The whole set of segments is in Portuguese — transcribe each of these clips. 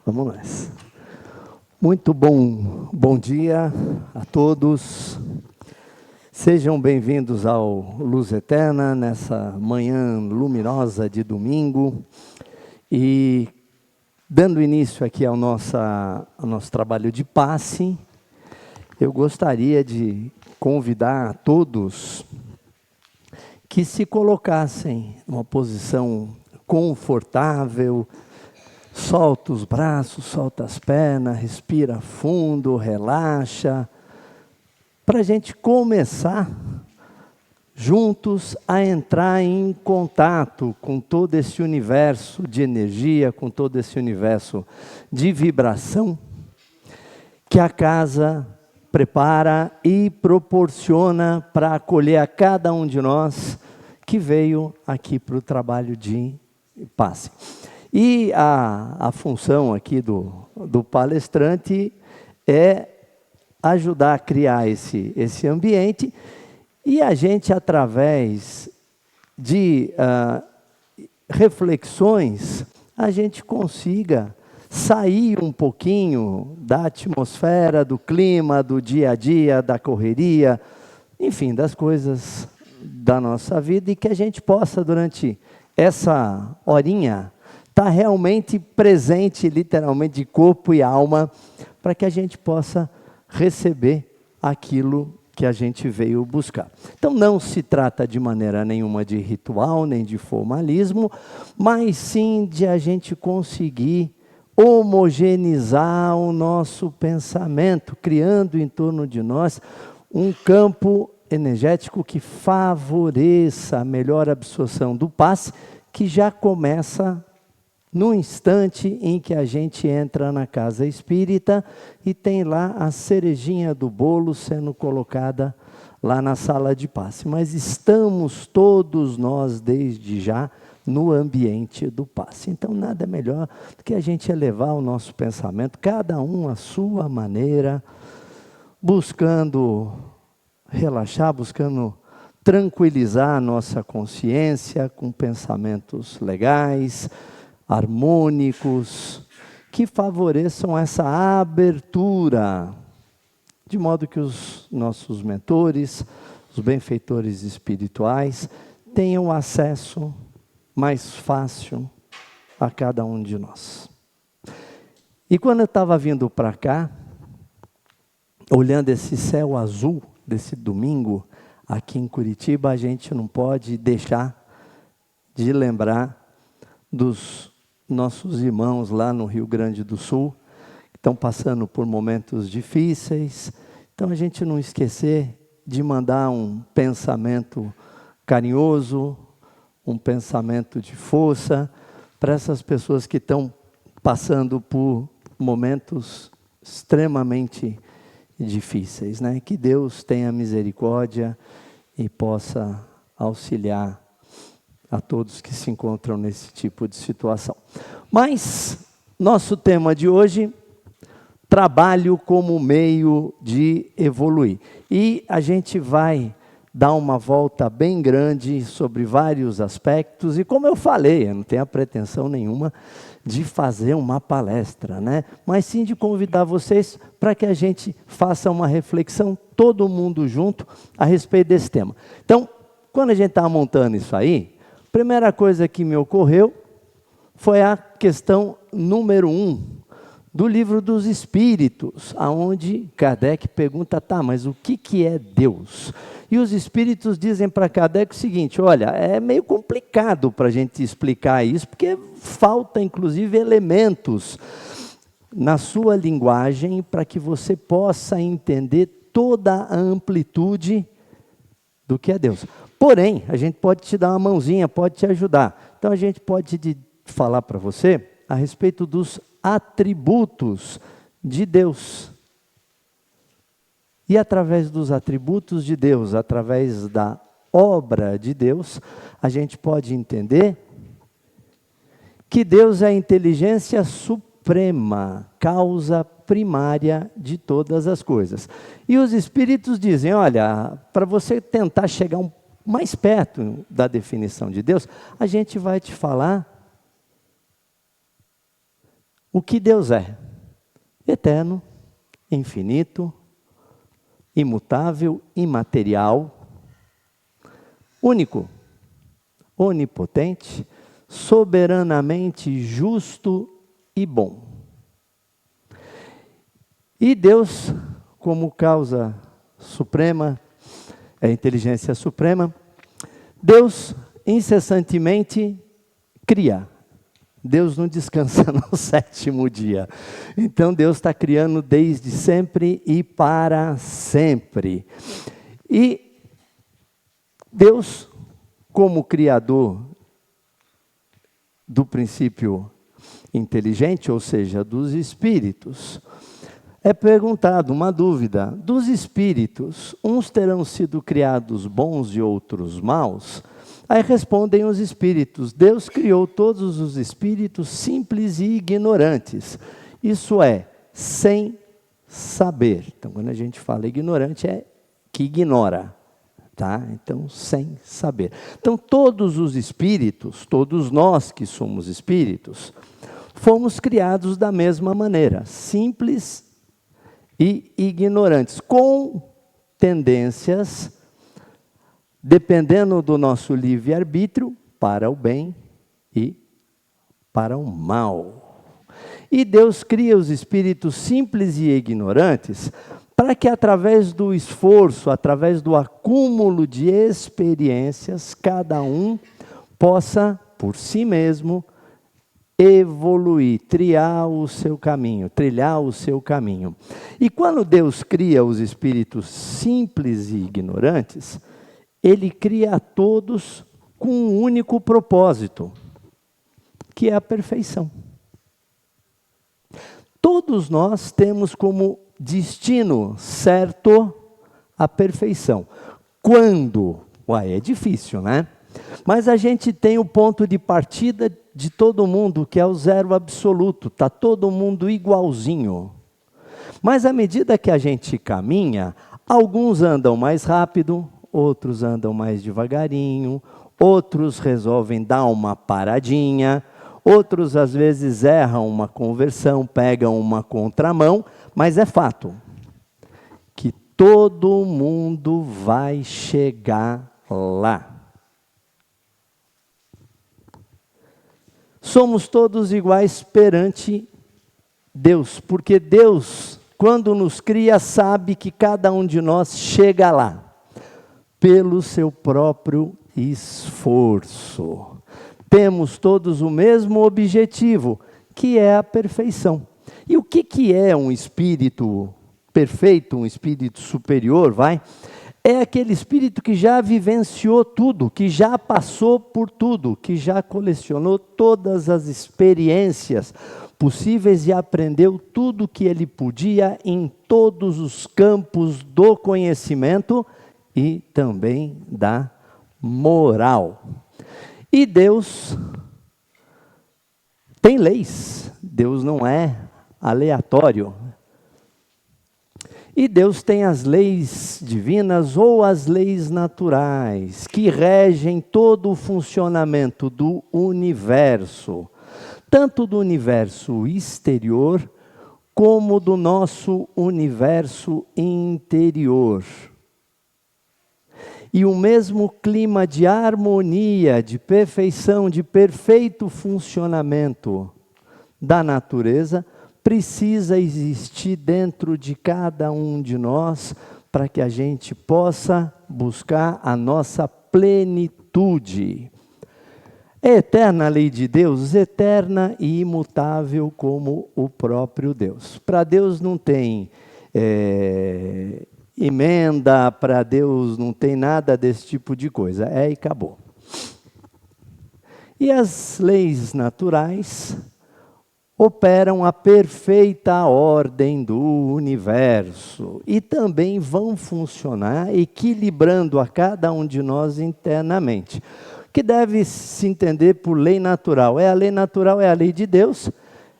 Vamos nessa. Muito bom dia a todos. Sejam bem-vindos ao Luz Eterna, nessa manhã luminosa de domingo. E dando início aqui ao nosso trabalho de passe, eu gostaria de convidar a todos que se colocassem numa posição confortável. Solta os braços, solta as pernas, respira fundo, relaxa, para a gente começar juntos a entrar em contato com todo esse universo de energia, com todo esse universo de vibração que a casa prepara e proporciona para acolher a cada um de nós que veio aqui para o trabalho de passe. E a função aqui do palestrante é ajudar a criar esse ambiente e a gente, através de reflexões, a gente consiga sair um pouquinho da atmosfera, do clima, do dia a dia, da correria, enfim, das coisas da nossa vida e que a gente possa, durante essa horinha, está realmente presente, literalmente, de corpo e alma, para que a gente possa receber aquilo que a gente veio buscar. Então, não se trata de maneira nenhuma de ritual, nem de formalismo, mas sim de a gente conseguir homogeneizar o nosso pensamento, criando em torno de nós um campo energético que favoreça a melhor absorção do passe, que já começa no instante em que a gente entra na casa espírita e tem lá a cerejinha do bolo sendo colocada lá na sala de passe. Mas estamos todos nós, desde já, no ambiente do passe. Então, nada melhor do que a gente elevar o nosso pensamento, cada um à sua maneira, buscando relaxar, buscando tranquilizar a nossa consciência com pensamentos legais, harmônicos, que favoreçam essa abertura, de modo que os nossos mentores, os benfeitores espirituais, tenham acesso mais fácil a cada um de nós. E quando eu estava vindo para cá, olhando esse céu azul desse domingo, aqui em Curitiba, a gente não pode deixar de lembrar dos nossos irmãos lá no Rio Grande do Sul, que estão passando por momentos difíceis. Então, a gente não esquecer de mandar um pensamento carinhoso, um pensamento de força para essas pessoas que estão passando por momentos extremamente difíceis, né? Que Deus tenha misericórdia e possa auxiliar a todos que se encontram nesse tipo de situação. Mas nosso tema de hoje, trabalho como meio de evoluir. E a gente vai dar uma volta bem grande sobre vários aspectos. E como eu falei, eu não tenho a pretensão nenhuma de fazer uma palestra, né? Mas sim de convidar vocês para que a gente faça uma reflexão, todo mundo junto, a respeito desse tema. Então, quando a gente estava montando isso aí, a primeira coisa que me ocorreu foi a questão número 1 do Livro dos Espíritos, aonde Kardec pergunta, tá, mas o que é Deus? E os Espíritos dizem para Kardec o seguinte, olha, é meio complicado para a gente explicar isso, porque falta, inclusive, elementos na sua linguagem para que você possa entender toda a amplitude do que é Deus. Porém, a gente pode te dar uma mãozinha, pode te ajudar. Então, a gente pode falar para você a respeito dos atributos de Deus. E através dos atributos de Deus, através da obra de Deus, a gente pode entender que Deus é a inteligência suprema, causa primária de todas as coisas. E os Espíritos dizem, olha, para você tentar chegar mais perto da definição de Deus, a gente vai te falar o que Deus é: eterno, infinito, imutável, imaterial, único, onipotente, soberanamente justo e bom. E Deus, como causa suprema, a inteligência suprema, Deus incessantemente cria. Deus não descansa no sétimo dia. Então Deus está criando desde sempre e para sempre. E Deus, como Criador do princípio inteligente, ou seja, dos espíritos, é perguntado uma dúvida: dos espíritos, uns terão sido criados bons e outros maus? Aí respondem os espíritos: Deus criou todos os espíritos simples e ignorantes. Isso é, sem saber. Então, quando a gente fala ignorante, é que ignora. Tá? Então, sem saber. Então, todos os espíritos, todos nós que somos espíritos, fomos criados da mesma maneira, simples e ignorantes, com tendências, dependendo do nosso livre-arbítrio, para o bem e para o mal. E Deus cria os espíritos simples e ignorantes para que, através do esforço, através do acúmulo de experiências, cada um possa, por si mesmo, evoluir, trilhar o seu caminho. E quando Deus cria os espíritos simples e ignorantes, Ele cria a todos com um único propósito, que é a perfeição. Todos nós temos como destino certo a perfeição. Quando? É difícil, né? Mas a gente tem o ponto de partida de todo mundo, que é o zero absoluto. Está todo mundo igualzinho. Mas à medida que a gente caminha, alguns andam mais rápido, outros andam mais devagarinho, outros resolvem dar uma paradinha, outros às vezes erram uma conversão, pegam uma contramão, mas é fato que todo mundo vai chegar lá. Somos todos iguais perante Deus, porque Deus, quando nos cria, sabe que cada um de nós chega lá, pelo seu próprio esforço. Temos todos o mesmo objetivo, que é a perfeição. E o que é um espírito perfeito, um espírito superior, É aquele espírito que já vivenciou tudo, que já passou por tudo, que já colecionou todas as experiências possíveis e aprendeu tudo que ele podia em todos os campos do conhecimento e também da moral. E Deus tem leis, Deus não é aleatório. E Deus tem as leis divinas ou as leis naturais, que regem todo o funcionamento do universo, tanto do universo exterior, como do nosso universo interior. E o mesmo clima de harmonia, de perfeição, de perfeito funcionamento da natureza, precisa existir dentro de cada um de nós, para que a gente possa buscar a nossa plenitude. É eterna a lei de Deus, eterna e imutável como o próprio Deus. Para Deus não tem emenda, para Deus não tem nada desse tipo de coisa. É e acabou. E as leis naturais operam a perfeita ordem do universo e também vão funcionar equilibrando a cada um de nós internamente. O que deve se entender por lei natural? A lei natural é a lei de Deus,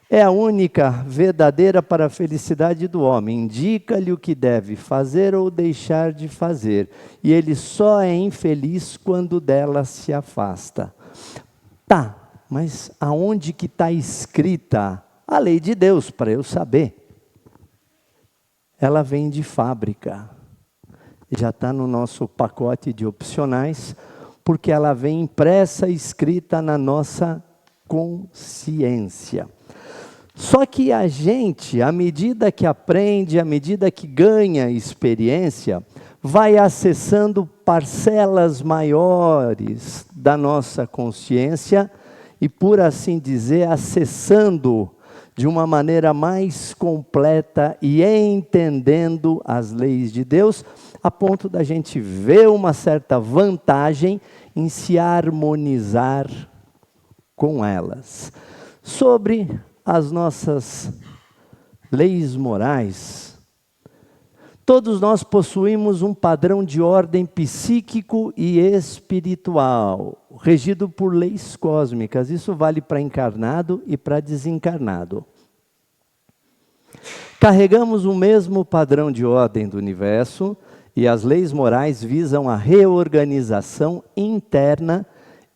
é a única verdadeira para a felicidade do homem. Indica-lhe o que deve fazer ou deixar de fazer, e ele só é infeliz quando dela se afasta. Mas aonde que está escrita A lei de Deus, para eu saber, ela vem de fábrica. Já está no nosso pacote de opcionais, porque ela vem impressa, escrita na nossa consciência. Só que a gente, à medida que aprende, à medida que ganha experiência, vai acessando parcelas maiores da nossa consciência e, por assim dizer, acessando de uma maneira mais completa e entendendo as leis de Deus, a ponto da gente ver uma certa vantagem em se harmonizar com elas. Sobre as nossas leis morais, todos nós possuímos um padrão de ordem psíquico e espiritual, regido por leis cósmicas. Isso vale para encarnado e para desencarnado. Carregamos o mesmo padrão de ordem do universo e as leis morais visam a reorganização interna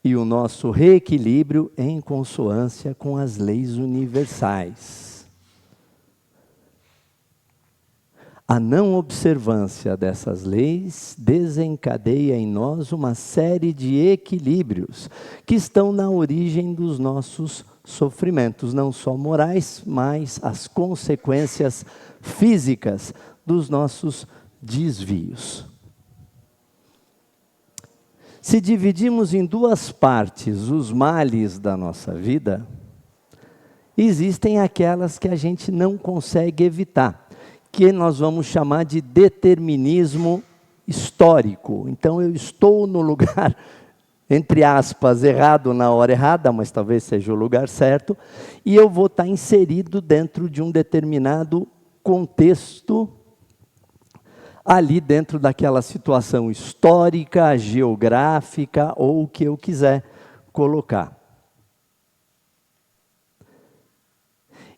e o nosso reequilíbrio em consonância com as leis universais. A não observância dessas leis desencadeia em nós uma série de equilíbrios que estão na origem dos nossos sofrimentos, não só morais, mas as consequências físicas dos nossos desvios. Se dividimos em duas partes os males da nossa vida, existem aquelas que a gente não consegue evitar, que nós vamos chamar de determinismo histórico. Então eu estou no lugar, entre aspas, errado na hora errada, mas talvez seja o lugar certo, e eu vou estar inserido dentro de um determinado contexto, ali dentro daquela situação histórica, geográfica, ou o que eu quiser colocar.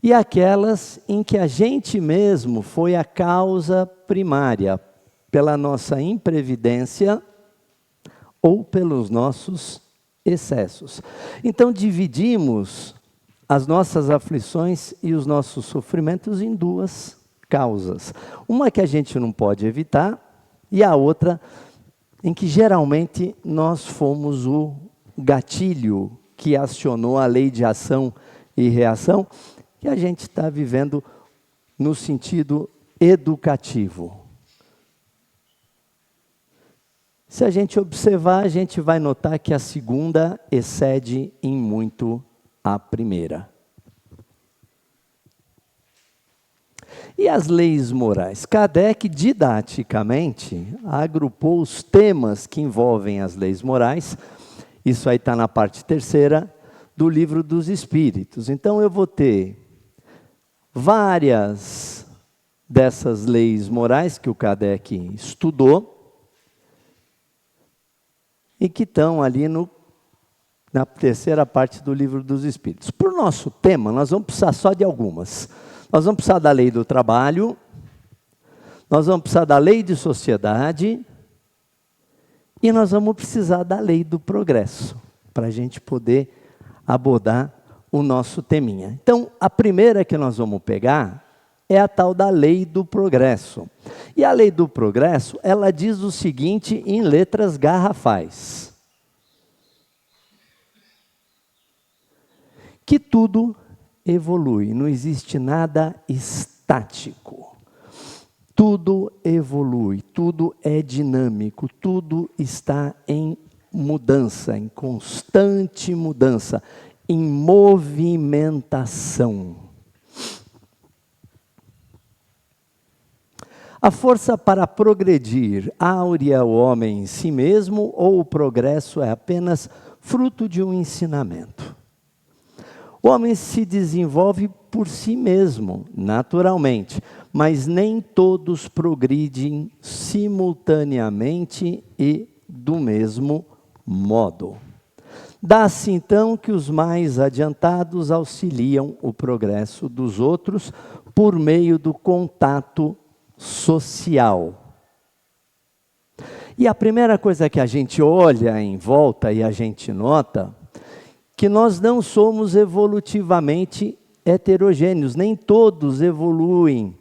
E aquelas em que a gente mesmo foi a causa primária, pela nossa imprevidência ou pelos nossos excessos. Então dividimos as nossas aflições e os nossos sofrimentos em duas causas. Uma que a gente não pode evitar e a outra em que geralmente nós fomos o gatilho que acionou a lei de ação e reação, que a gente está vivendo no sentido educativo. Se a gente observar, a gente vai notar que a segunda excede em muito a primeira. E as leis morais? Kardec, didaticamente, agrupou os temas que envolvem as leis morais. Isso aí está na parte 3ª do Livro dos Espíritos. Então eu vou ter várias dessas leis morais que o Kardec estudou e que estão ali na 3ª parte do Livro dos Espíritos. Por nosso tema, nós vamos precisar só de algumas. Nós vamos precisar da lei do trabalho, nós vamos precisar da lei de sociedade e nós vamos precisar da lei do progresso, para a gente poder abordar o nosso teminha. Então, a primeira que nós vamos pegar é a tal da lei do progresso. E a lei do progresso, ela diz o seguinte em letras garrafais: que tudo evolui, não existe nada estático. Tudo evolui, tudo é dinâmico, tudo está em mudança, em constante mudança, em movimentação. A força para progredir áurea o homem em si mesmo, ou o progresso é apenas fruto de um ensinamento? O homem se desenvolve por si mesmo, naturalmente, mas nem todos progridem simultaneamente e do mesmo modo. Dá-se então que os mais adiantados auxiliam o progresso dos outros por meio do contato social. E a primeira coisa que a gente olha em volta e a gente nota que nós não somos evolutivamente heterogêneos, nem todos evoluem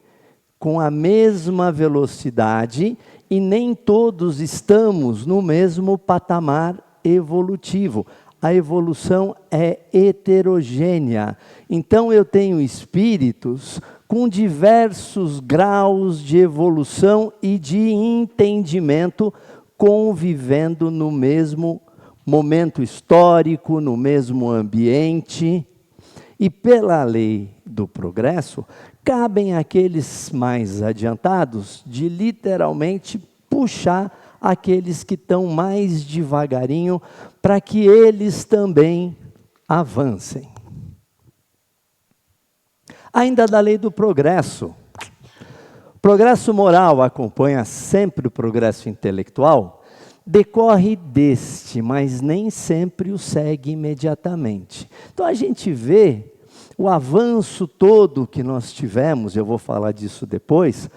com a mesma velocidade e nem todos estamos no mesmo patamar evolutivo. A evolução é heterogênea. Então eu tenho espíritos com diversos graus de evolução e de entendimento convivendo no mesmo momento histórico, no mesmo ambiente. E pela lei do progresso, cabem àqueles mais adiantados de literalmente puxar aqueles que estão mais devagarinho para que eles também avancem. Ainda da lei do progresso. Progresso moral acompanha sempre o progresso intelectual, decorre deste, mas nem sempre o segue imediatamente. Então a gente vê o avanço todo que nós tivemos, eu vou falar disso depois,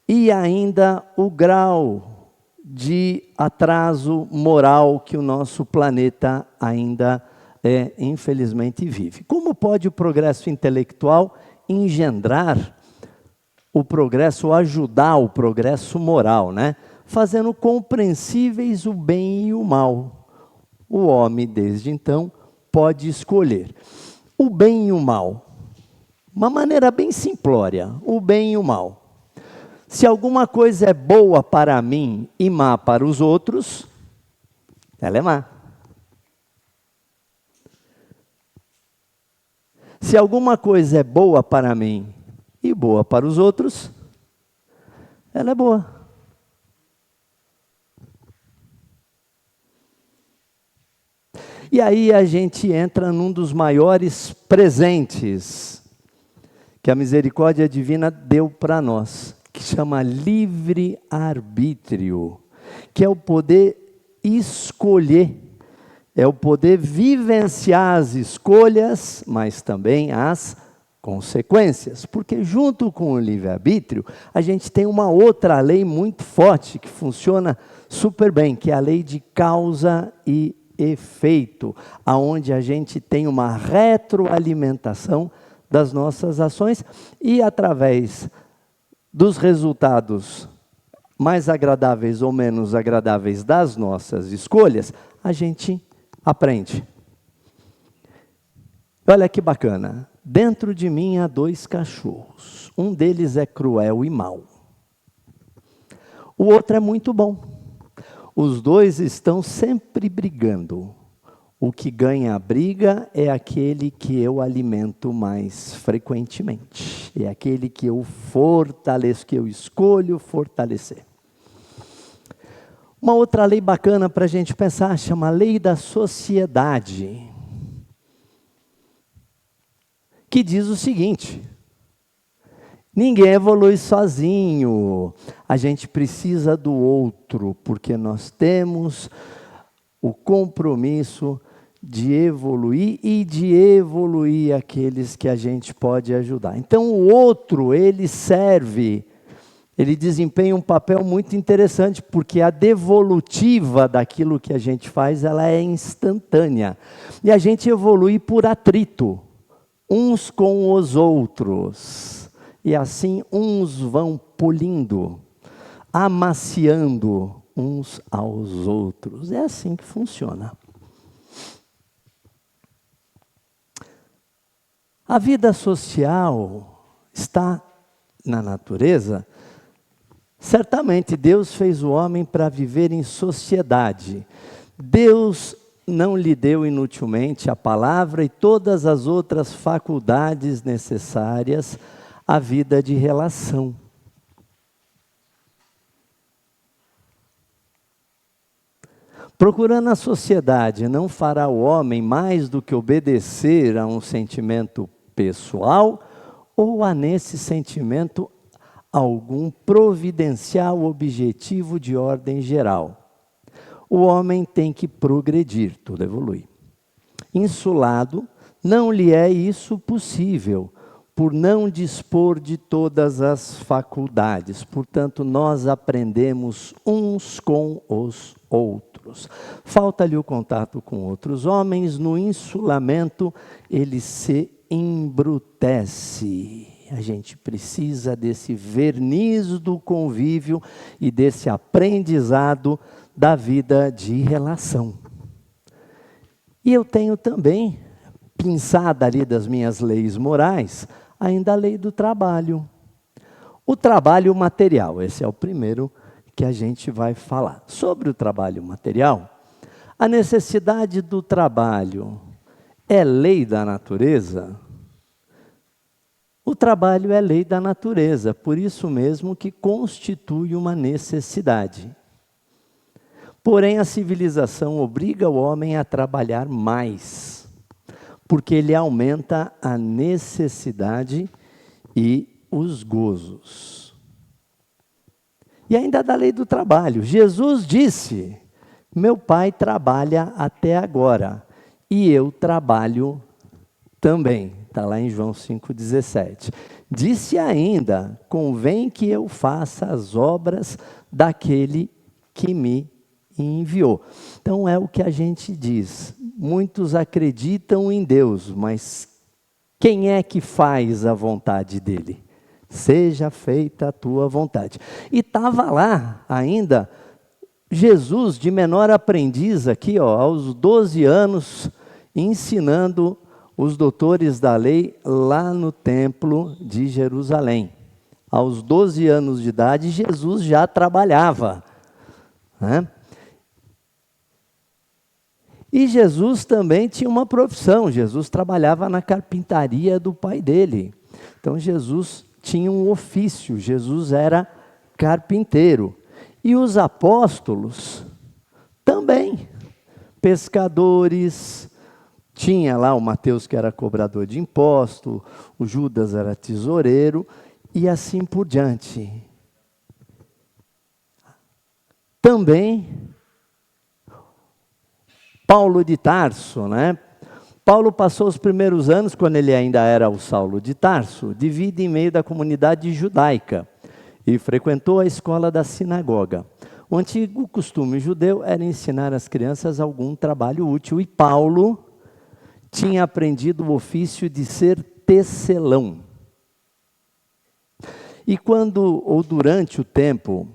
e ainda o grau de atraso moral que o nosso planeta ainda infelizmente vive. Como pode o progresso intelectual engendrar o progresso, ajudar o progresso moral, né? Fazendo compreensíveis o bem e o mal. O homem, desde então, pode escolher o bem e o mal. Uma maneira bem simplória, o bem e o mal. Se alguma coisa é boa para mim e má para os outros, ela é má. Se alguma coisa é boa para mim e boa para os outros, ela é boa. E aí a gente entra num dos maiores presentes que a misericórdia divina deu para nós, que chama livre-arbítrio, que é o poder escolher, é o poder vivenciar as escolhas, mas também as consequências, porque junto com o livre-arbítrio, a gente tem uma outra lei muito forte, que funciona super bem, que é a lei de causa e efeito, aonde a gente tem uma retroalimentação das nossas ações e através dos resultados mais agradáveis ou menos agradáveis das nossas escolhas, a gente aprende. Olha que bacana, dentro de mim há 2 cachorros, um deles é cruel e mau, o outro é muito bom. Os 2 estão sempre brigando. O que ganha a briga é aquele que eu alimento mais frequentemente. É aquele que eu fortaleço, que eu escolho fortalecer. Uma outra lei bacana para a gente pensar, chama lei da sociedade. Que diz o seguinte: ninguém evolui sozinho, a gente precisa do outro, porque nós temos o compromisso de evoluir e de evoluir aqueles que a gente pode ajudar. Então o outro, ele serve, ele desempenha um papel muito interessante, porque a devolutiva daquilo que a gente faz, ela é instantânea. E a gente evolui por atrito, uns com os outros. E assim uns vão polindo, amaciando uns aos outros. É assim que funciona. A vida social está na natureza. Certamente Deus fez o homem para viver em sociedade. Deus não lhe deu inutilmente a palavra e todas as outras faculdades necessárias à vida de relação. Procurando a sociedade, não fará o homem mais do que obedecer a um sentimento pessoal ou a nesse sentimento algum providencial objetivo de ordem geral. O homem tem que progredir, tudo evolui. Insulado, não lhe é isso possível, por não dispor de todas as faculdades. Portanto, nós aprendemos uns com os outros. Falta-lhe o contato com outros homens, no insulamento ele se embrutece. A gente precisa desse verniz do convívio e desse aprendizado da vida de relação. E eu tenho também, pinçada ali das minhas leis morais, ainda a lei do trabalho. O trabalho material, esse é o primeiro que a gente vai falar. Sobre o trabalho material, a necessidade do trabalho é lei da natureza? O trabalho é lei da natureza, por isso mesmo que constitui uma necessidade. Porém, a civilização obriga o homem a trabalhar mais, porque ele aumenta a necessidade e os gozos. E ainda da lei do trabalho. Jesus disse: meu pai trabalha até agora, e eu trabalho também. Está lá em João 5,17. Disse ainda: convém que eu faça as obras daquele que me enviou. Então é o que a gente diz. Muitos acreditam em Deus, mas quem é que faz a vontade dele? Seja feita a tua vontade. E estava lá ainda Jesus, de menor aprendiz aqui, aos 12 anos, ensinando os doutores da lei lá no templo de Jerusalém. Aos 12 anos de idade, Jesus já trabalhava, né? E Jesus também tinha uma profissão. Jesus trabalhava na carpintaria do pai dele. Então Jesus tinha um ofício, Jesus era carpinteiro. E os apóstolos também, pescadores. Tinha lá o Mateus, que era cobrador de imposto, o Judas era tesoureiro, e assim por diante. Também Paulo de Tarso, né? Paulo passou os primeiros anos, quando ele ainda era o Saulo de Tarso, de vida em meio da comunidade judaica, e frequentou a escola da sinagoga. O antigo costume judeu era ensinar às crianças algum trabalho útil, e Paulo tinha aprendido o ofício de ser tecelão. E quando, ou durante o tempo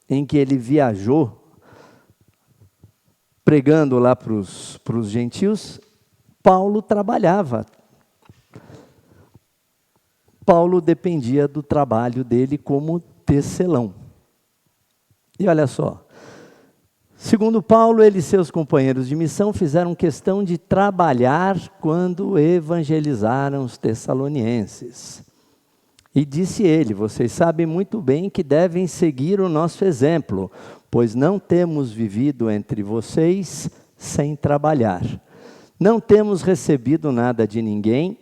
em que ele viajou, pregando lá para os gentios, Paulo trabalhava. Paulo dependia do trabalho dele como tecelão. E olha só, segundo Paulo, ele e seus companheiros de missão fizeram questão de trabalhar quando evangelizaram os tessalonienses. E disse ele: vocês sabem muito bem que devem seguir o nosso exemplo, pois não temos vivido entre vocês sem trabalhar. Não temos recebido nada de ninguém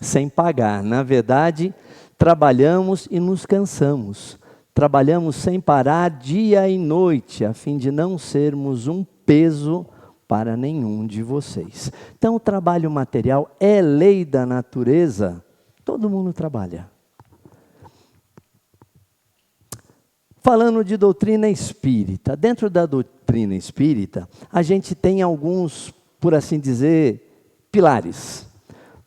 sem pagar. Na verdade, trabalhamos e nos cansamos. Trabalhamos sem parar dia e noite, a fim de não sermos um peso para nenhum de vocês. Então, o trabalho material é lei da natureza, todo mundo trabalha. Falando de doutrina espírita, dentro da doutrina espírita, a gente tem alguns, por assim dizer, pilares.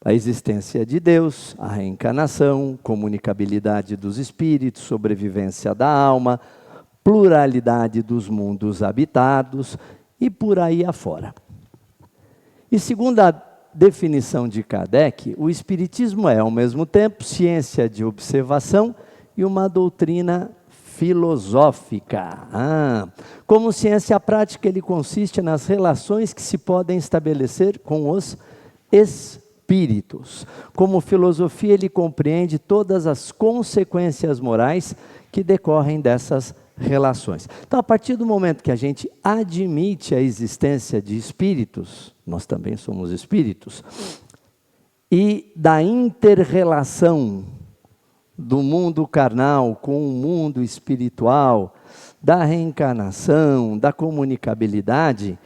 A existência de Deus, a reencarnação, comunicabilidade dos espíritos, sobrevivência da alma, pluralidade dos mundos habitados e por aí afora. E segundo a definição de Kardec, o espiritismo é, ao mesmo tempo, ciência de observação e uma doutrina filosófica. Como ciência prática, ele consiste nas relações que se podem estabelecer com os espíritos. Como filosofia, ele compreende todas as consequências morais que decorrem dessas relações. Então, a partir do momento que a gente admite a existência de espíritos, nós também somos espíritos, e da inter-relação do mundo carnal com o mundo espiritual, da reencarnação, da comunicabilidade,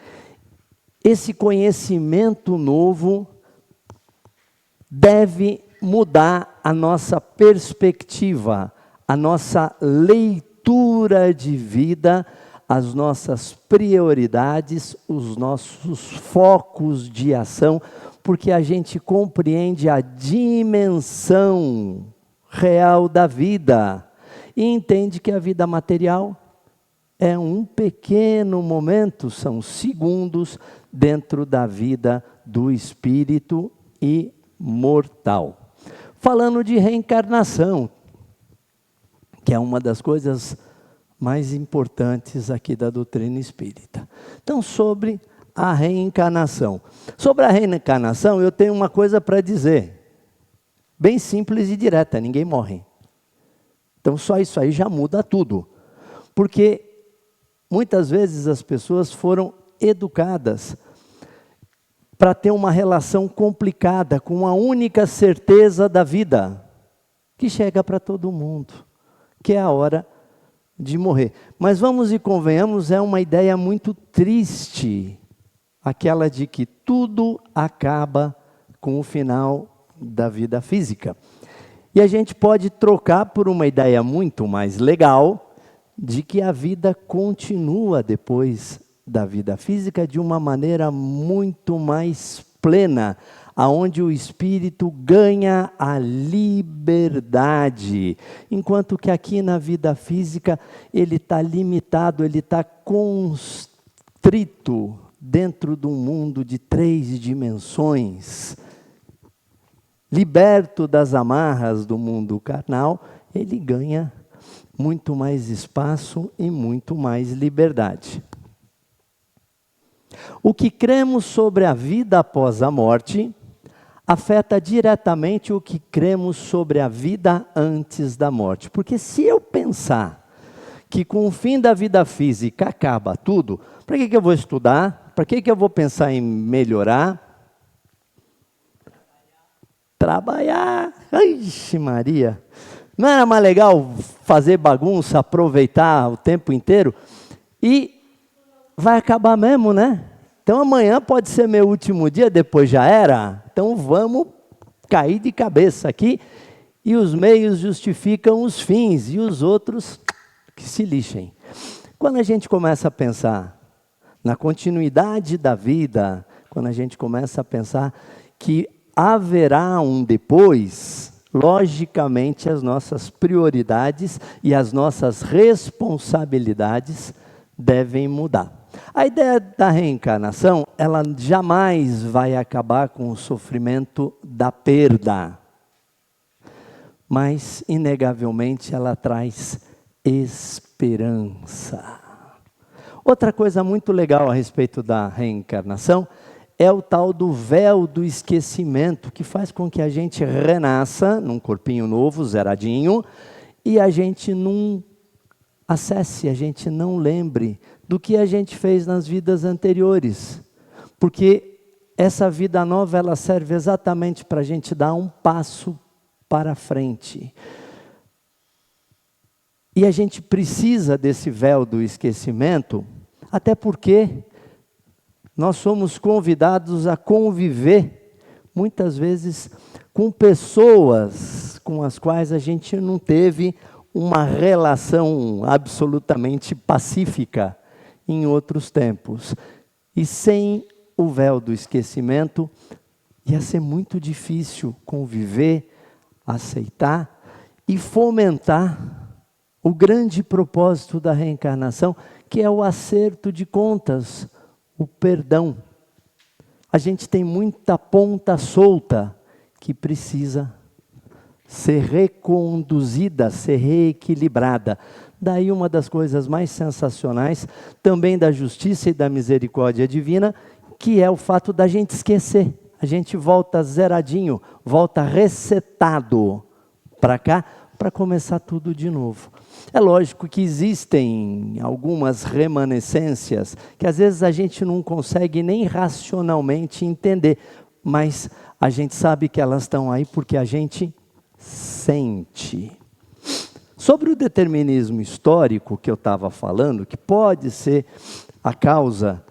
esse conhecimento novo deve mudar a nossa perspectiva, a nossa leitura de vida, as nossas prioridades, os nossos focos de ação, porque a gente compreende a dimensão real da vida e entende que a vida material é um pequeno momento, são segundos dentro da vida do espírito imortal. Falando de reencarnação, que é uma das coisas mais importantes aqui da doutrina espírita. Então, sobre a reencarnação. Sobre a reencarnação, eu tenho uma coisa para dizer, bem simples e direta: ninguém morre. Então, só isso aí já muda tudo. Porque muitas vezes as pessoas foram educadas para ter uma relação complicada com a única certeza da vida, que chega para todo mundo, que é a hora de morrer. Mas vamos e convenhamos, é uma ideia muito triste, aquela de que tudo acaba com o final da vida física. E a gente pode trocar por uma ideia muito mais legal, de que a vida continua depois da vida física de uma maneira muito mais plena, aonde o espírito ganha a liberdade, enquanto que aqui na vida física ele está limitado, ele está constrito dentro de um mundo de 3 dimensões. Liberto das amarras do mundo carnal, ele ganha muito mais espaço e muito mais liberdade. O que cremos sobre a vida após a morte afeta diretamente o que cremos sobre a vida antes da morte. Porque se eu pensar que com o fim da vida física acaba tudo, para que eu vou estudar? Para que eu vou pensar em melhorar? Trabalhar. Ixi Maria! Não era mais legal fazer bagunça, aproveitar o tempo inteiro? E vai acabar mesmo, né? Então amanhã pode ser meu último dia, depois já era. Então vamos cair de cabeça aqui. E os meios justificam os fins, e os outros que se lixem. Quando a gente começa a pensar na continuidade da vida, quando a gente começa a pensar que haverá um depois, logicamente as nossas prioridades e as nossas responsabilidades devem mudar. A ideia da reencarnação, ela jamais vai acabar com o sofrimento da perda, mas inegavelmente ela traz esperança. Outra coisa muito legal a respeito da reencarnação é o tal do véu do esquecimento, que faz com que a gente renasça num corpinho novo, zeradinho, e a gente não acesse, a gente não lembre do que a gente fez nas vidas anteriores. Porque essa vida nova, ela serve exatamente para a gente dar um passo para frente. E a gente precisa desse véu do esquecimento, até porque nós somos convidados a conviver, muitas vezes, com pessoas com as quais a gente não teve uma relação absolutamente pacífica em outros tempos. E sem o véu do esquecimento, ia ser muito difícil conviver, aceitar e fomentar o grande propósito da reencarnação, que é o acerto de contas, o perdão. A gente tem muita ponta solta que precisa ser reconduzida, ser reequilibrada. Daí uma das coisas mais sensacionais, também da justiça e da misericórdia divina, que é o fato da gente esquecer. A gente volta zeradinho, volta resetado para cá, para começar tudo de novo. É lógico que existem algumas remanescências que às vezes a gente não consegue nem racionalmente entender, mas a gente sabe que elas estão aí porque a gente sente. Sobre o determinismo histórico que eu estava falando, que pode ser a causa,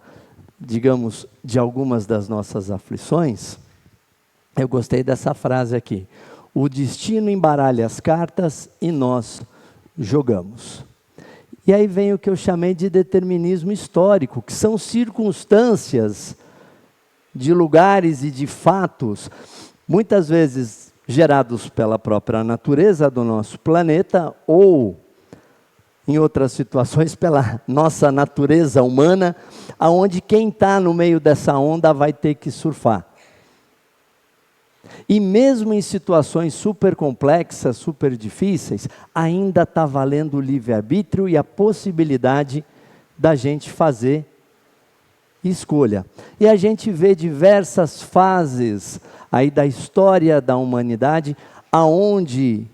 digamos, de algumas das nossas aflições, eu gostei dessa frase aqui: o destino embaralha as cartas e nós jogamos. E aí vem o que eu chamei de determinismo histórico, que são circunstâncias de lugares e de fatos, muitas vezes gerados pela própria natureza do nosso planeta ou, em outras situações, pela nossa natureza humana, aonde quem está no meio dessa onda vai ter que surfar. E mesmo em situações super complexas, super difíceis, ainda está valendo o livre-arbítrio e a possibilidade da gente fazer escolha. E a gente vê diversas fases aí da história da humanidade, aonde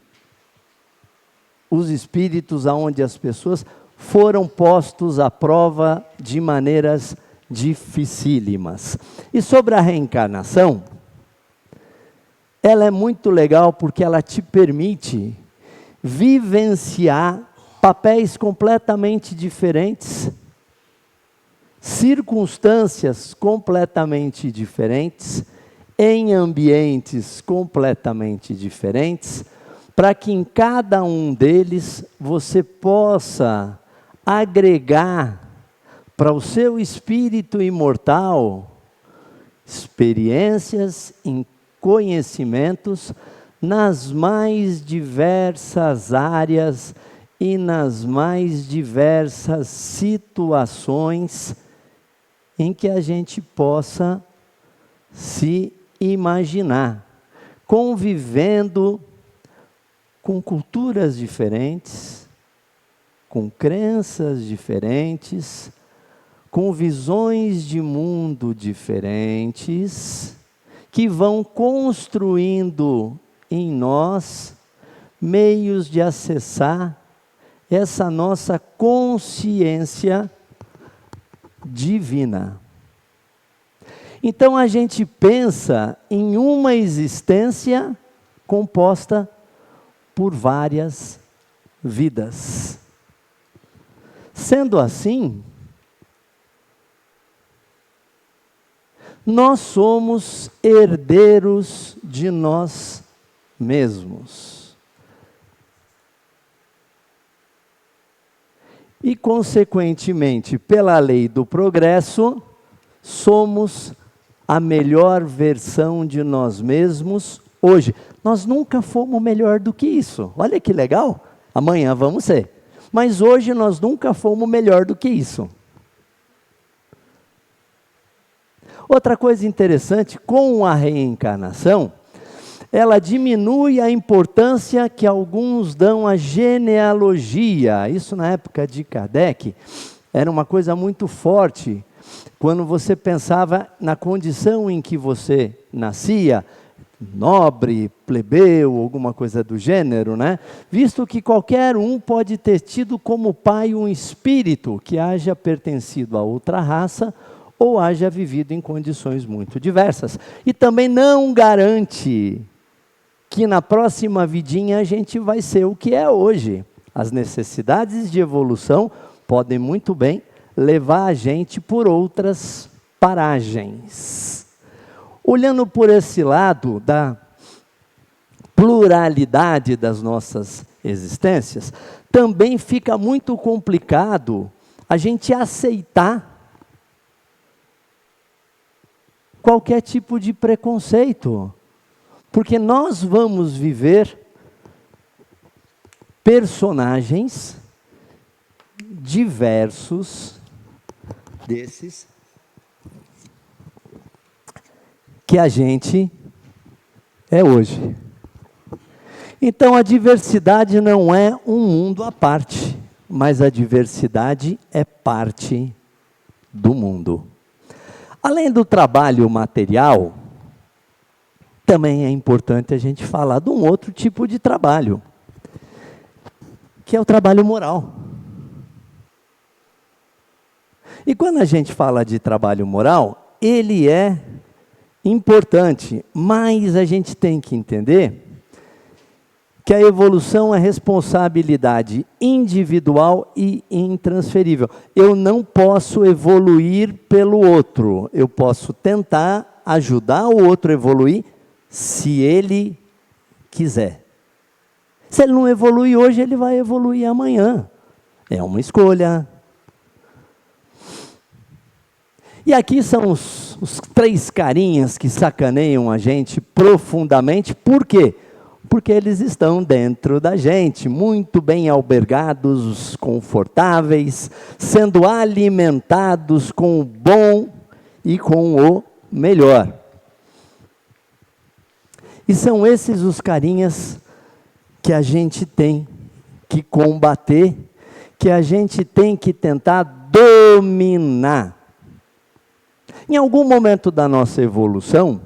os espíritos, aonde as pessoas foram postos à prova de maneiras dificílimas. E sobre a reencarnação, ela é muito legal porque ela te permite vivenciar papéis completamente diferentes, circunstâncias completamente diferentes, em ambientes completamente diferentes, para que em cada um deles você possa agregar para o seu espírito imortal experiências, conhecimentos nas mais diversas áreas e nas mais diversas situações em que a gente possa se imaginar, convivendo com culturas diferentes, com crenças diferentes, com visões de mundo diferentes, que vão construindo em nós meios de acessar essa nossa consciência divina. Então a gente pensa em uma existência composta por várias vidas. Sendo assim, nós somos herdeiros de nós mesmos. E, consequentemente, pela lei do progresso, somos a melhor versão de nós mesmos hoje. Nós nunca fomos melhor do que isso. Olha que legal. Amanhã vamos ser. Mas hoje nós nunca fomos melhor do que isso. Outra coisa interessante, com a reencarnação, ela diminui a importância que alguns dão à genealogia. Isso na época de Kardec era uma coisa muito forte. Quando você pensava na condição em que você nascia, nobre, plebeu, alguma coisa do gênero, né? Visto que qualquer um pode ter tido como pai um espírito que haja pertencido a outra raça ou haja vivido em condições muito diversas. E também não garante que na próxima vidinha a gente vai ser o que é hoje. As necessidades de evolução podem muito bem levar a gente por outras paragens. Olhando por esse lado da pluralidade das nossas existências, também fica muito complicado a gente aceitar qualquer tipo de preconceito, porque nós vamos viver personagens diversos desses que a gente é hoje. Então a diversidade não é um mundo à parte, mas a diversidade é parte do mundo. Além do trabalho material, também é importante a gente falar de um outro tipo de trabalho, que é o trabalho moral. E quando a gente fala de trabalho moral, ele é importante, mas a gente tem que entender que a evolução é responsabilidade individual e intransferível. Eu não posso evoluir pelo outro, eu posso tentar ajudar o outro a evoluir se ele quiser. Se ele não evoluir hoje, ele vai evoluir amanhã. É uma escolha. E aqui são os três carinhas que sacaneiam a gente profundamente. Por quê? Porque eles estão dentro da gente, muito bem albergados, confortáveis, sendo alimentados com o bom e com o melhor. E são esses os carinhas que a gente tem que combater, que a gente tem que tentar dominar. Em algum momento da nossa evolução,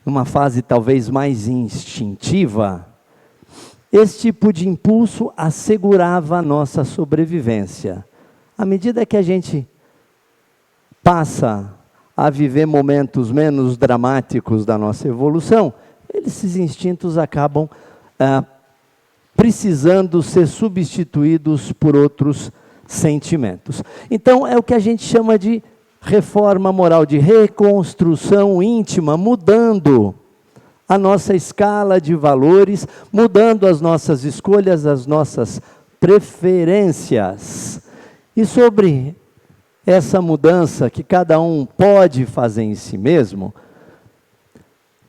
numa fase talvez mais instintiva, esse tipo de impulso assegurava a nossa sobrevivência. À medida que a gente passa a viver momentos menos dramáticos da nossa evolução, esses instintos acabam precisando ser substituídos por outros sentimentos. Então, é o que a gente chama de reforma moral, de reconstrução íntima, mudando a nossa escala de valores, mudando as nossas escolhas, as nossas preferências. E sobre essa mudança que cada um pode fazer em si mesmo,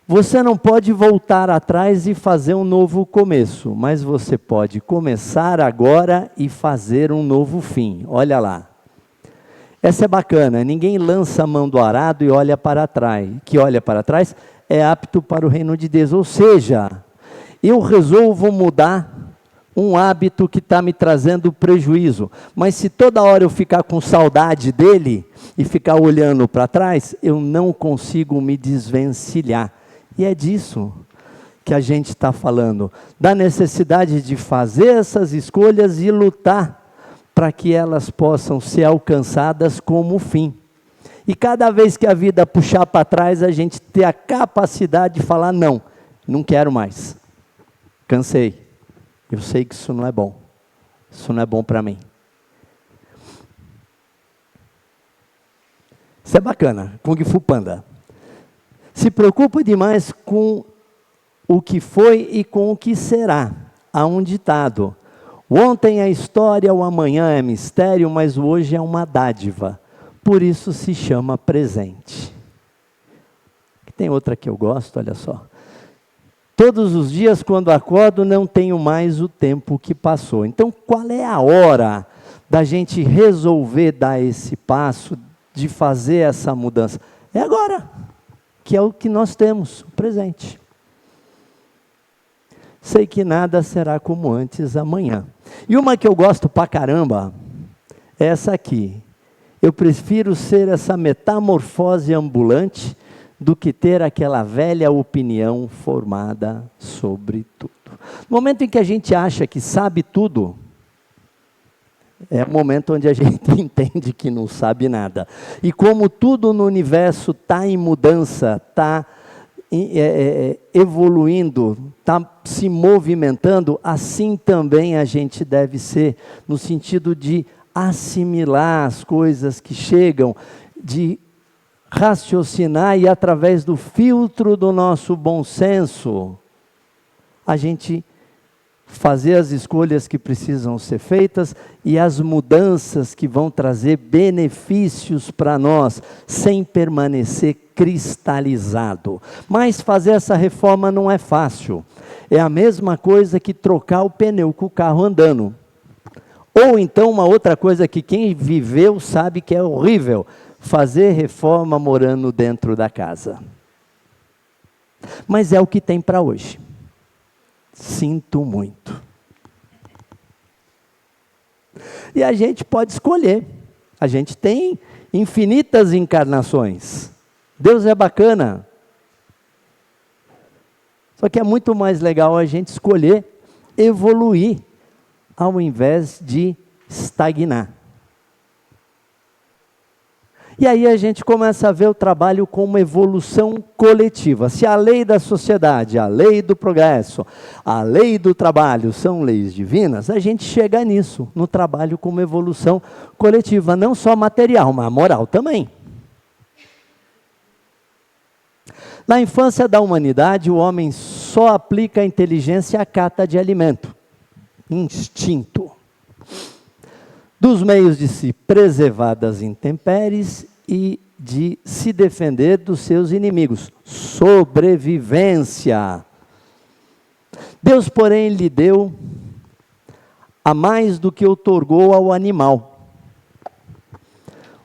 você não pode voltar atrás e fazer um novo começo, mas você pode começar agora e fazer um novo fim. Olha lá. Essa é bacana, ninguém lança a mão do arado e olha para trás. Que olha para trás é apto para o reino de Deus. Ou seja, eu resolvo mudar um hábito que está me trazendo prejuízo. Mas se toda hora eu ficar com saudade dele e ficar olhando para trás, eu não consigo me desvencilhar. E é disso que a gente está falando, da necessidade de fazer essas escolhas e lutar para que elas possam ser alcançadas como fim. E cada vez que a vida puxar para trás, a gente ter a capacidade de falar, não, não quero mais, cansei, eu sei que isso não é bom para mim. Isso é bacana, Kung Fu Panda. Se preocupa demais com o que foi e com o que será. Há um ditado: o ontem é história, o amanhã é mistério, mas o hoje é uma dádiva. Por isso se chama presente. Tem outra que eu gosto, olha só. Todos os dias, quando acordo, não tenho mais o tempo que passou. Então, qual é a hora da gente resolver dar esse passo, de fazer essa mudança? É agora, que é o que nós temos, o presente. Sei que nada será como antes amanhã. E uma que eu gosto pra caramba, é essa aqui. Eu prefiro ser essa metamorfose ambulante do que ter aquela velha opinião formada sobre tudo. No momento em que a gente acha que sabe tudo, é o momento onde a gente entende que não sabe nada. E como tudo no universo está em mudança, está evoluindo, está se movimentando, assim também a gente deve ser, no sentido de assimilar as coisas que chegam, de raciocinar e através do filtro do nosso bom senso, a gente fazer as escolhas que precisam ser feitas e as mudanças que vão trazer benefícios para nós, sem permanecer cristalizado. Mas fazer essa reforma não é fácil. É a mesma coisa que trocar o pneu com o carro andando. Ou então uma outra coisa que quem viveu sabe que é horrível, fazer reforma morando dentro da casa. Mas é o que tem para hoje. Sinto muito. E a gente pode escolher. A gente tem infinitas encarnações. Deus é bacana. Só que é muito mais legal a gente escolher evoluir, ao invés de estagnar. E aí a gente começa a ver o trabalho como evolução coletiva. Se a lei da sociedade, a lei do progresso, a lei do trabalho são leis divinas, a gente chega nisso, no trabalho como evolução coletiva, não só material, mas moral também. Na infância da humanidade, o homem só aplica a inteligência à cata de alimento, instinto. Dos meios de se preservar das intempéries e de se defender dos seus inimigos. Sobrevivência. Deus, porém, lhe deu a mais do que outorgou ao animal: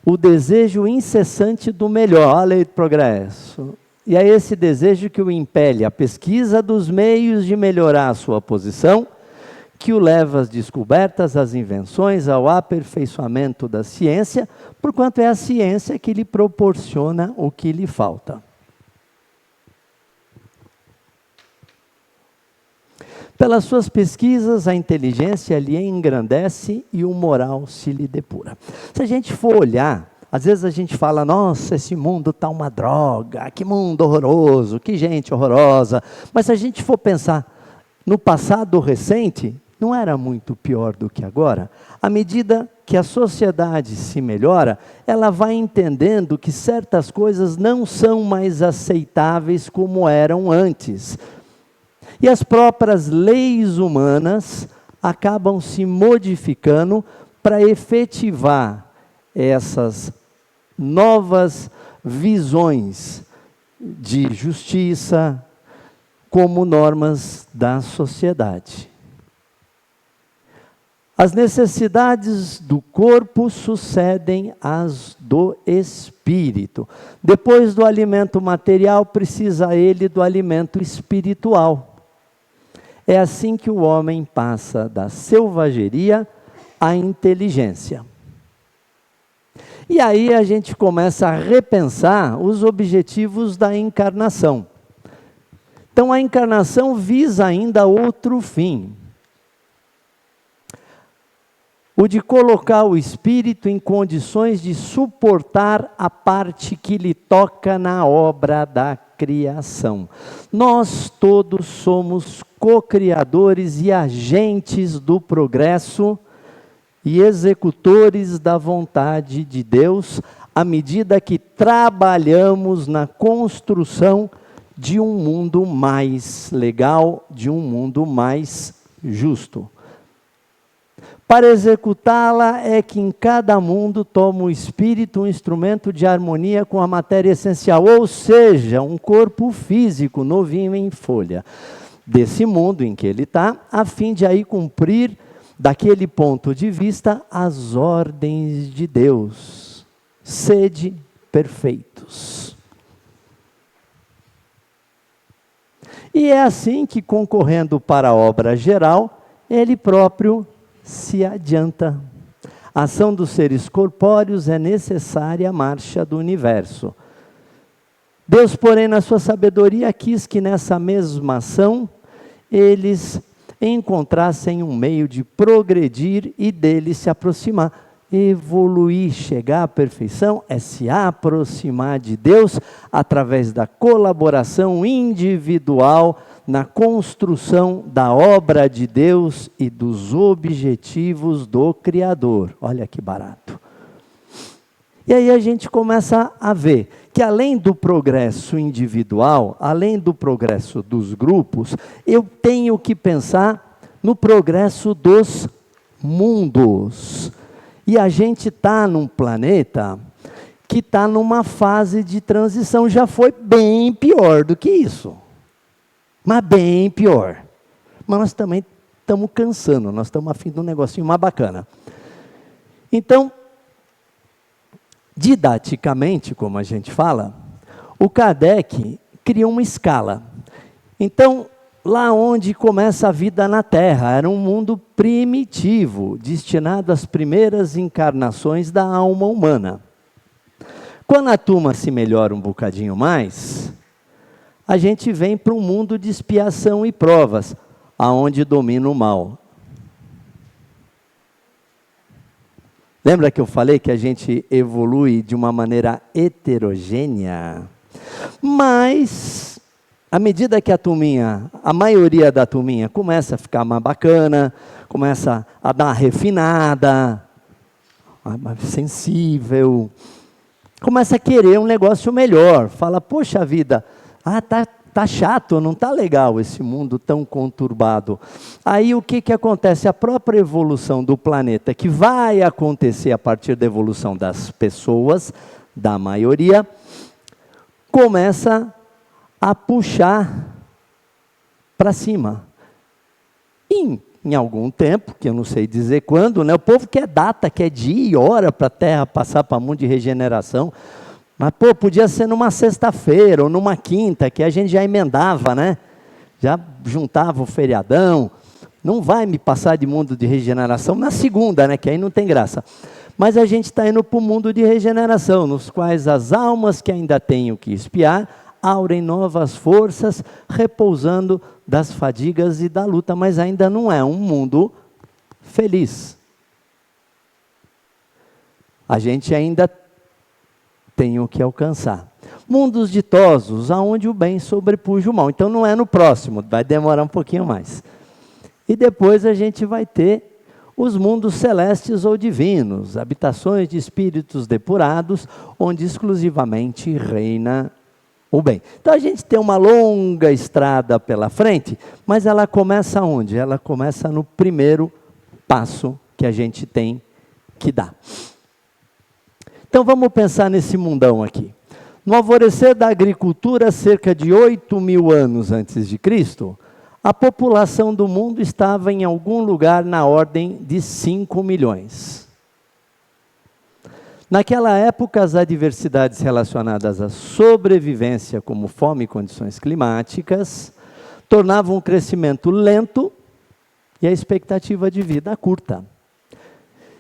o desejo incessante do melhor. Olha a lei do progresso. E é esse desejo que o impele à pesquisa dos meios de melhorar a sua posição, que o leva às descobertas, às invenções, ao aperfeiçoamento da ciência, porquanto é a ciência que lhe proporciona o que lhe falta. Pelas suas pesquisas, a inteligência lhe engrandece e o moral se lhe depura. Se a gente for olhar, às vezes a gente fala: nossa, esse mundo está uma droga, que mundo horroroso, que gente horrorosa. Mas se a gente for pensar no passado recente, não era muito pior do que agora. À medida que a sociedade se melhora, ela vai entendendo que certas coisas não são mais aceitáveis como eram antes. E as próprias leis humanas acabam se modificando para efetivar essas novas visões de justiça como normas da sociedade. As necessidades do corpo sucedem às do espírito. Depois do alimento material, precisa ele do alimento espiritual. É assim que o homem passa da selvageria à inteligência. E aí a gente começa a repensar os objetivos da encarnação. Então a encarnação visa ainda outro fim: o de colocar o espírito em condições de suportar a parte que lhe toca na obra da criação. Nós todos somos co-criadores e agentes do progresso e executores da vontade de Deus, à medida que trabalhamos na construção de um mundo mais legal, de um mundo mais justo. Para executá-la é que em cada mundo toma o espírito um instrumento de harmonia com a matéria essencial, ou seja, um corpo físico novinho em folha, desse mundo em que ele está, a fim de aí cumprir, daquele ponto de vista, as ordens de Deus. Sede perfeitos. E é assim que, concorrendo para a obra geral, ele próprio se adianta. A ação dos seres corpóreos é necessária à marcha do universo. Deus, porém, na sua sabedoria, quis que nessa mesma ação eles encontrassem um meio de progredir e dele se aproximar. Evoluir, chegar à perfeição, é se aproximar de Deus através da colaboração individual na construção da obra de Deus e dos objetivos do Criador. Olha que barato. E aí a gente começa a ver que além do progresso individual, além do progresso dos grupos, eu tenho que pensar no progresso dos mundos. E a gente está num planeta que está numa fase de transição, já foi bem pior do que isso. Mas bem pior. Mas nós também estamos cansando, nós estamos a fim de um negocinho mais bacana. Então, didaticamente, como a gente fala, o Kardec cria uma escala. Então, lá onde começa a vida na Terra, era um mundo primitivo, destinado às primeiras encarnações da alma humana. Quando a turma se melhora um bocadinho mais, a gente vem para um mundo de expiação e provas, aonde domina o mal. Lembra que eu falei que a gente evolui de uma maneira heterogênea? Mas, à medida que a maioria da turminha começa a ficar mais bacana, começa a dar uma refinada, mais sensível, começa a querer um negócio melhor. Fala, poxa vida, tá chato, não tá legal esse mundo tão conturbado. Aí o que acontece? A própria evolução do planeta, que vai acontecer a partir da evolução das pessoas, da maioria, começa a puxar para cima. Em algum tempo, que eu não sei dizer quando, né? O povo quer data, quer dia e hora para a Terra passar para o mundo de regeneração. Mas, podia ser numa sexta-feira ou numa quinta, que a gente já emendava, né? Já juntava o feriadão. Não vai me passar de mundo de regeneração na segunda, né? Que aí não tem graça. Mas a gente está indo para o mundo de regeneração, nos quais as almas que ainda têm o que expiar, aurem novas forças, repousando das fadigas e da luta, mas ainda não é um mundo feliz. A gente ainda tem o que alcançar. Mundos ditosos, aonde o bem sobrepuja o mal. Então não é no próximo, vai demorar um pouquinho mais. E depois a gente vai ter os mundos celestes ou divinos, habitações de espíritos depurados, onde exclusivamente reina o bem. Então a gente tem uma longa estrada pela frente, mas ela começa onde? Ela começa no primeiro passo que a gente tem que dar. Então vamos pensar nesse mundão aqui. No alvorecer da agricultura, cerca de 8.000 anos antes de Cristo, a população do mundo estava em algum lugar na ordem de 5 milhões. Naquela época, as adversidades relacionadas à sobrevivência, como fome e condições climáticas, tornavam o crescimento lento e a expectativa de vida curta.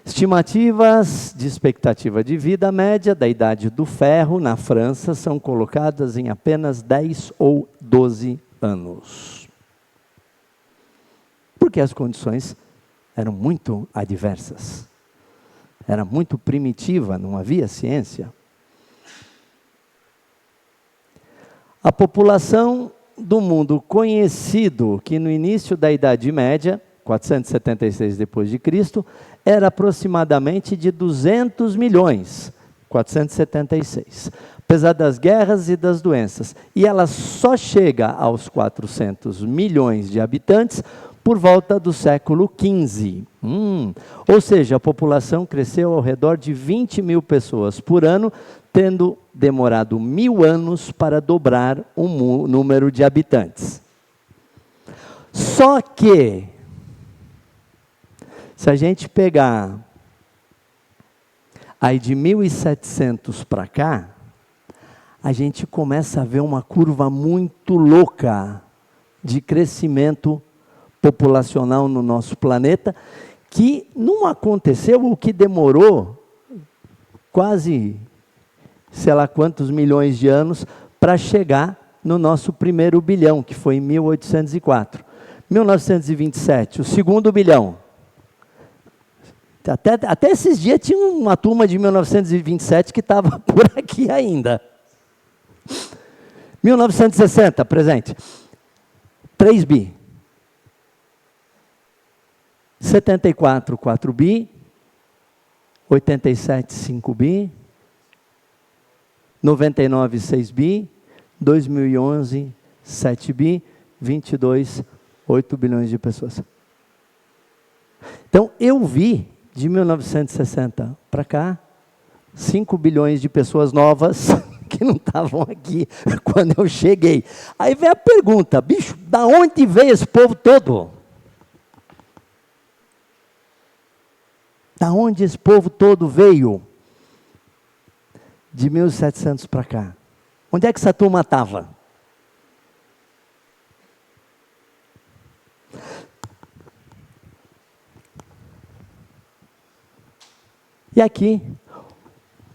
Estimativas de expectativa de vida média da idade do ferro na França são colocadas em apenas 10 ou 12 anos. Porque as condições eram muito adversas. Era muito primitiva, não havia ciência. A população do mundo conhecido, que no início da Idade Média, 476 depois de Cristo, era aproximadamente de 200 milhões, 476. Apesar das guerras e das doenças. E ela só chega aos 400 milhões de habitantes por volta do século XV. Ou seja, a população cresceu ao redor de 20.000 pessoas por ano, tendo demorado 1.000 anos para dobrar o número de habitantes. Só que, se a gente pegar aí de 1.700 para cá, a gente começa a ver uma curva muito louca de crescimento populacional no nosso planeta, que não aconteceu, o que demorou quase, sei lá quantos milhões de anos, para chegar no nosso primeiro bilhão, que foi em 1804. 1927, o segundo bilhão. Até esses dias tinha uma turma de 1927 que estava por aqui ainda. 1960, presente. 3 bi. 74, 4 bi. 87, 5 bi. 99, 6 bi. 2011, 7 bi. 22, 8 bilhões de pessoas. Então, eu vi, de 1960 para cá, 5 bilhões de pessoas novas que não estavam aqui quando eu cheguei. Aí vem a pergunta, bicho, da onde veio esse povo todo? Da onde esse povo todo veio? De 1700 para cá. Onde é que essa turma estava? E aqui,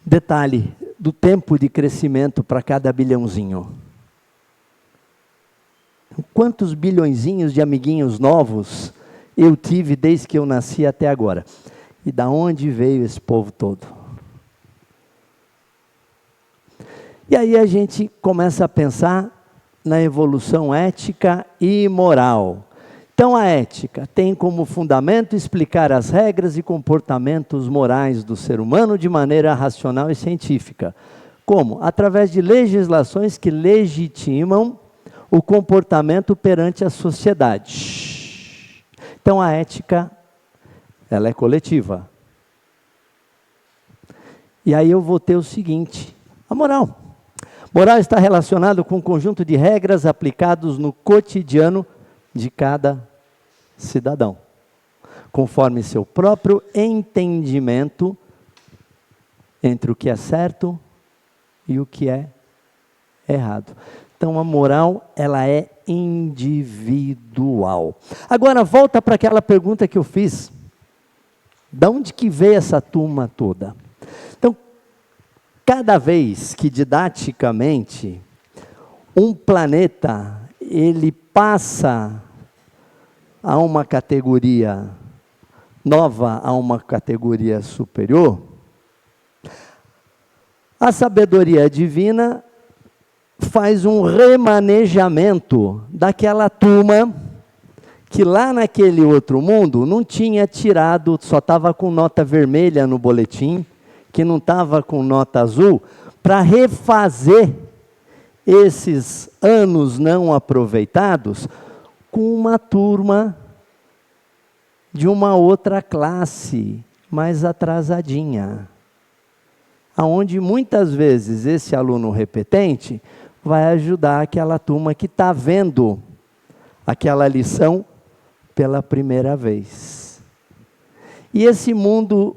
detalhe do tempo de crescimento para cada bilhãozinho. Quantos bilhõezinhos de amiguinhos novos eu tive desde que eu nasci até agora? E da onde veio esse povo todo? E aí a gente começa a pensar na evolução ética e moral. Então a ética tem como fundamento explicar as regras e comportamentos morais do ser humano de maneira racional e científica. Como? Através de legislações que legitimam o comportamento perante a sociedade. Então a ética, ela é coletiva. E aí eu vou ter o seguinte, a moral. Moral está relacionado com um conjunto de regras aplicados no cotidiano de cada cidadão, conforme seu próprio entendimento entre o que é certo e o que é errado. Então a moral, ela é individual. Agora volta para aquela pergunta que eu fiz. De onde que veio essa turma toda? Então, cada vez que didaticamente um planeta ele passa a uma categoria nova, a uma categoria superior, a sabedoria divina faz um remanejamento daquela turma que lá naquele outro mundo não tinha tirado, só estava com nota vermelha no boletim, que não estava com nota azul, para refazer esses anos não aproveitados com uma turma de uma outra classe, mais atrasadinha. Aonde muitas vezes esse aluno repetente vai ajudar aquela turma que está vendo aquela lição pela primeira vez. E esse mundo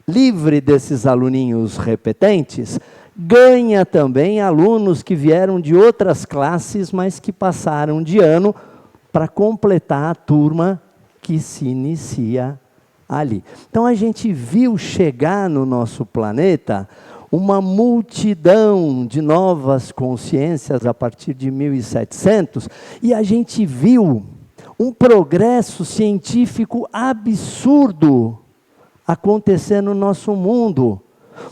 livre desses aluninhos repetentes, ganha também alunos que vieram de outras classes, mas que passaram de ano para completar a turma que se inicia ali. Então a gente viu chegar no nosso planeta uma multidão de novas consciências a partir de 1700, e a gente viu um progresso científico absurdo acontecer no nosso mundo,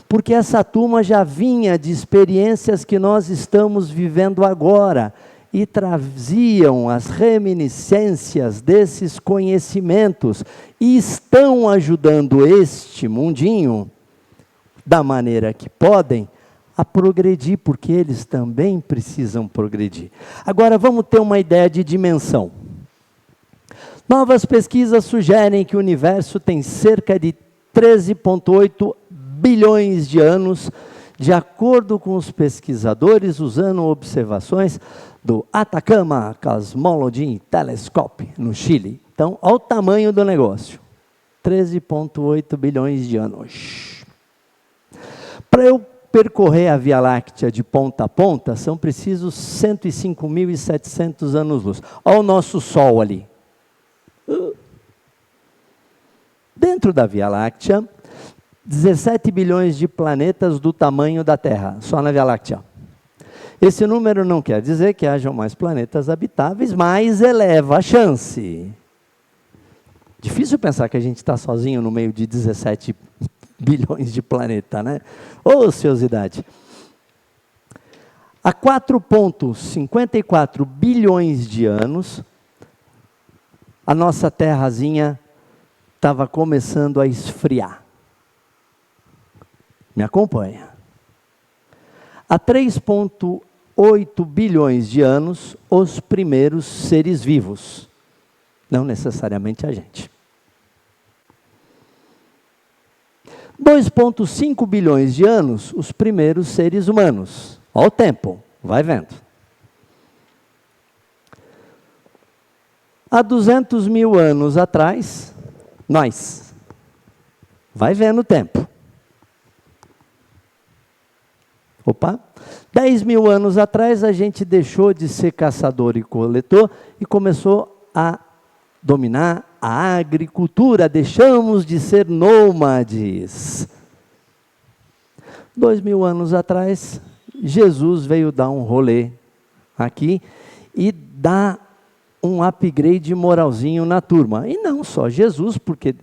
porque essa turma já vinha de experiências que nós estamos vivendo agora, e traziam as reminiscências desses conhecimentos, e estão ajudando este mundinho, da maneira que podem, a progredir, porque eles também precisam progredir. Agora vamos ter uma ideia de dimensão. Novas pesquisas sugerem que o universo tem cerca de 13,8 bilhões de anos, de acordo com os pesquisadores, usando observações do Atacama Cosmology Telescope, no Chile. Então, olha o tamanho do negócio. 13,8 bilhões de anos. Para eu percorrer a Via Láctea de ponta a ponta, são precisos 105.700 anos-luz. Olha o nosso Sol ali. Dentro da Via Láctea, 17 bilhões de planetas do tamanho da Terra, só na Via Láctea. Esse número não quer dizer que hajam mais planetas habitáveis, mas eleva a chance. Difícil pensar que a gente está sozinho no meio de 17 bilhões de planetas, né? Ô, ociosidade. Há 4,54 bilhões de anos, a nossa terrazinha estava começando a esfriar. Me acompanha. Há 3,8 bilhões de anos, os primeiros seres vivos. Não necessariamente a gente. 2,5 bilhões de anos, os primeiros seres humanos. Olha o tempo, vai vendo. Há 200 mil anos atrás, nós. Vai vendo o tempo. Opa, 10 mil anos atrás a gente deixou de ser caçador e coletor e começou a dominar a agricultura, deixamos de ser nômades. 2 mil anos atrás, Jesus veio dar um rolê aqui e dar um upgrade moralzinho na turma. E não só Jesus, porque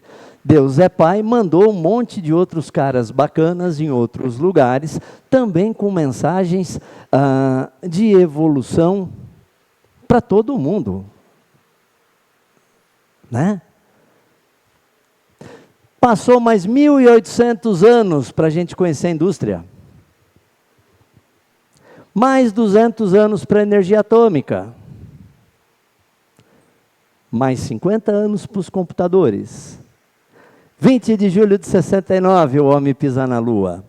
Deus é Pai, mandou um monte de outros caras bacanas em outros lugares, também com mensagens de evolução para todo mundo. Né? Passou mais 1.800 anos para a gente conhecer a indústria. Mais 200 anos para a energia atômica. Mais 50 anos para os computadores. 20 de julho de 69, o homem pisa na Lua.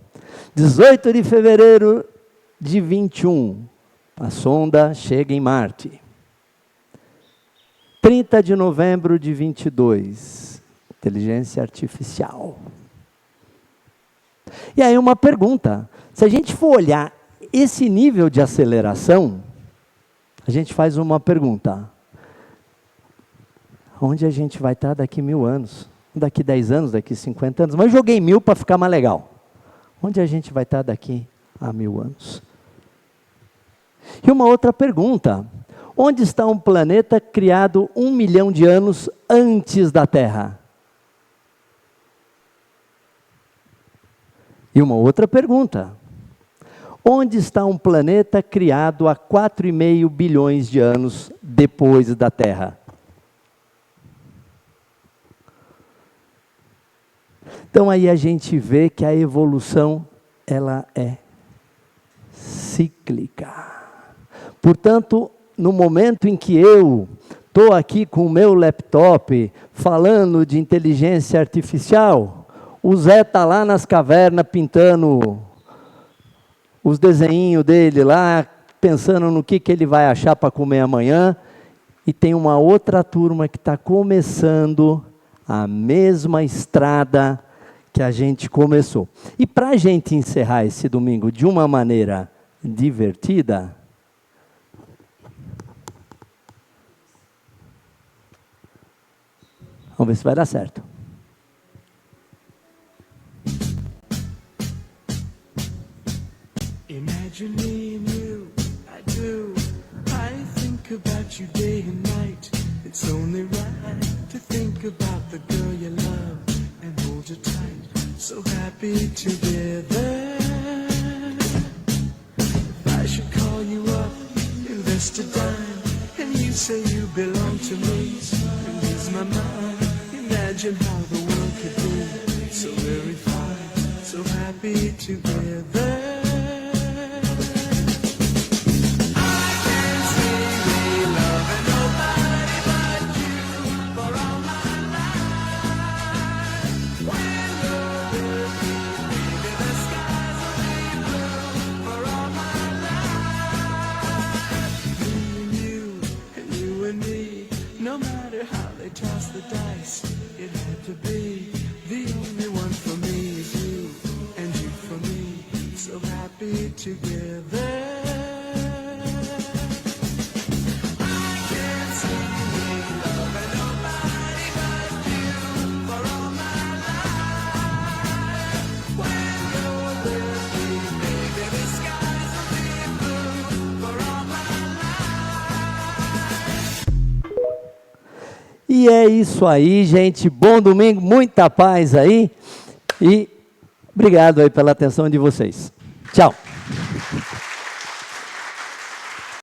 18 de fevereiro de 21, a sonda chega em Marte. 30 de novembro de 22, inteligência artificial. E aí uma pergunta, se a gente for olhar esse nível de aceleração, a gente faz uma pergunta. Onde a gente vai estar daqui 1000 anos? Daqui 10 anos, daqui 50 anos? Mas eu joguei 1000 para ficar mais legal. Onde a gente vai estar daqui a 1000 anos? E uma outra pergunta. Onde está um planeta criado 1 milhão de anos antes da Terra? E uma outra pergunta. Onde está um planeta criado há 4,5 bilhões de anos depois da Terra? Então aí a gente vê que a evolução, ela é cíclica. Portanto, no momento em que eu estou aqui com o meu laptop, falando de inteligência artificial, o Zé está lá nas cavernas pintando os desenhinhos dele lá, pensando no que ele vai achar para comer amanhã, e tem uma outra turma que está começando a mesma estrada que a gente começou. E para a gente encerrar esse domingo de uma maneira divertida, vamos ver se vai dar certo. Imagining you, I do. I think about you day and night. It's only right to think about the girl you love and hold you tight. So happy together. If I should call you up, invest a dime, and you say you belong to me, and ease my mind. Imagine how the world could be so very fine, so happy together. No matter how they toss the dice, it had to be. The only one for me is you, and you for me, so happy together. I can't see me loving nobody but you for all my life. When you're with me, baby, the skies will be blue for all my E é isso aí, gente. Bom domingo, muita paz aí. E obrigado aí pela atenção de vocês. Tchau.